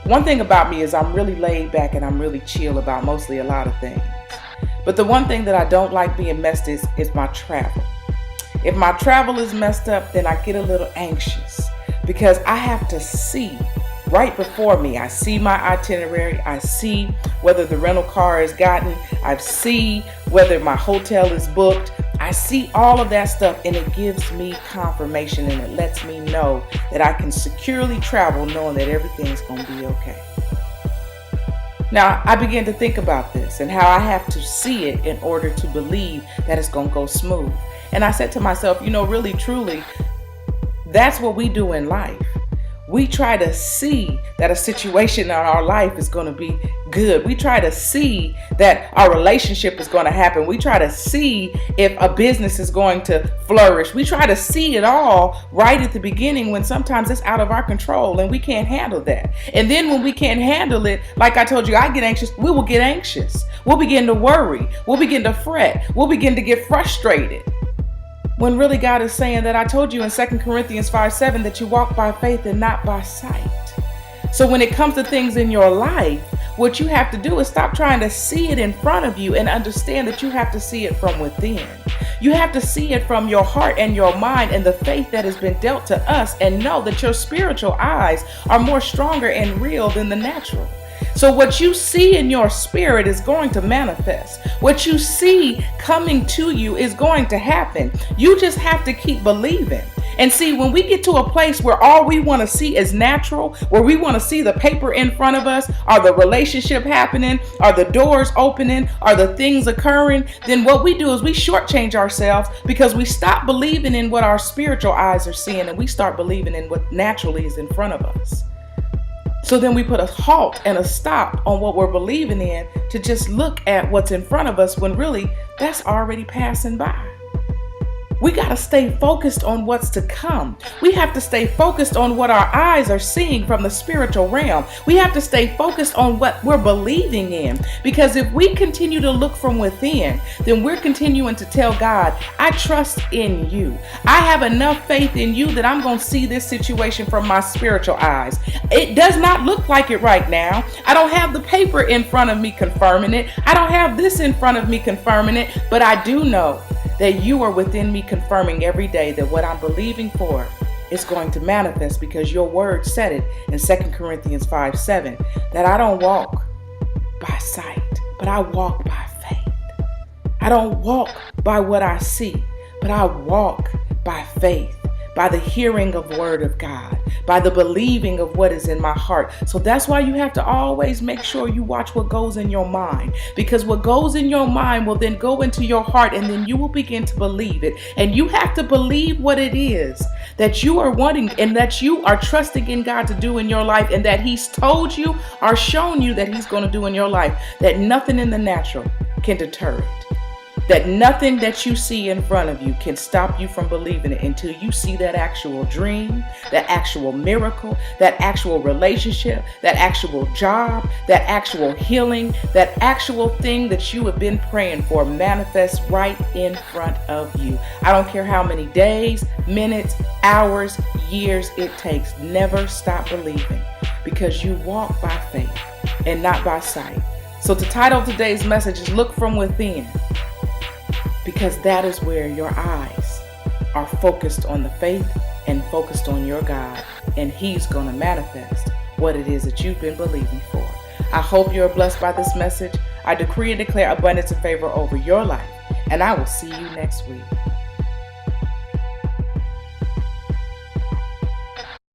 One thing about me is I'm really laid back and I'm really chill about mostly a lot of things. But the one thing that I don't like being messed is my travel. If my travel is messed up, then I get a little anxious because I have to see right before me. I see my itinerary. I see whether the rental car is gotten. I see whether my hotel is booked. I see all of that stuff, and it gives me confirmation, and it lets me know that I can securely travel knowing that everything's going to be okay. Now, I began to think about this and how I have to see it in order to believe that it's going to go smooth. And I said to myself, really, truly, that's what we do in life. We try to see that a situation in our life is going to be good. We try to see that our relationship is going to happen. We try to see if a business is going to flourish. We try to see it all right at the beginning when sometimes it's out of our control and we can't handle that. And then when we can't handle it, like I told you, I get anxious. We will get anxious. We'll begin to worry. We'll begin to fret. We'll begin to get frustrated. When really God is saying that I told you in 2 Corinthians 5:7 that you walk by faith and not by sight. So when it comes to things in your life, what you have to do is stop trying to see it in front of you and understand that you have to see it from within. You have to see it from your heart and your mind and the faith that has been dealt to us, and know that your spiritual eyes are more stronger and real than the natural. So what you see in your spirit is going to manifest. What you see coming to you is going to happen. You just have to keep believing. And see, when we get to a place where all we want to see is natural, where we want to see the paper in front of us, are the relationship happening, are the doors opening, are the things occurring, then what we do is we shortchange ourselves because we stop believing in what our spiritual eyes are seeing and we start believing in what naturally is in front of us. So then we put a halt and a stop on what we're believing in to just look at what's in front of us when really that's already passing by. We got to stay focused on what's to come. We have to stay focused on what our eyes are seeing from the spiritual realm. We have to stay focused on what we're believing in. Because if we continue to look from within, then we're continuing to tell God, I trust in you. I have enough faith in you that I'm going to see this situation from my spiritual eyes. It does not look like it right now. I don't have the paper in front of me confirming it. I don't have this in front of me confirming it, but I do know that you are within me confirming every day that what I'm believing for is going to manifest, because your word said it in 2 Corinthians 5:7 that I don't walk by sight, but I walk by faith. I don't walk by what I see, but I walk by faith, by the hearing of word of God, by the believing of what is in my heart. So that's why you have to always make sure you watch what goes in your mind, because what goes in your mind will then go into your heart, and then you will begin to believe it. And you have to believe what it is that you are wanting and that you are trusting in God to do in your life, and that He's told you or shown you that He's going to do in your life, that nothing in the natural can deter it. That nothing that you see in front of you can stop you from believing it until you see that actual dream, that actual miracle, that actual relationship, that actual job, that actual healing, that actual thing that you have been praying for manifest right in front of you. I don't care how many days, minutes, hours, years it takes. Never stop believing, because you walk by faith and not by sight. So to title today's message is Look From Within. Because that is where your eyes are focused on the faith and focused on your God, and He's going to manifest what it is that you've been believing for. I hope you're blessed by this message. I decree and declare abundance and favor over your life, and I will see you next week.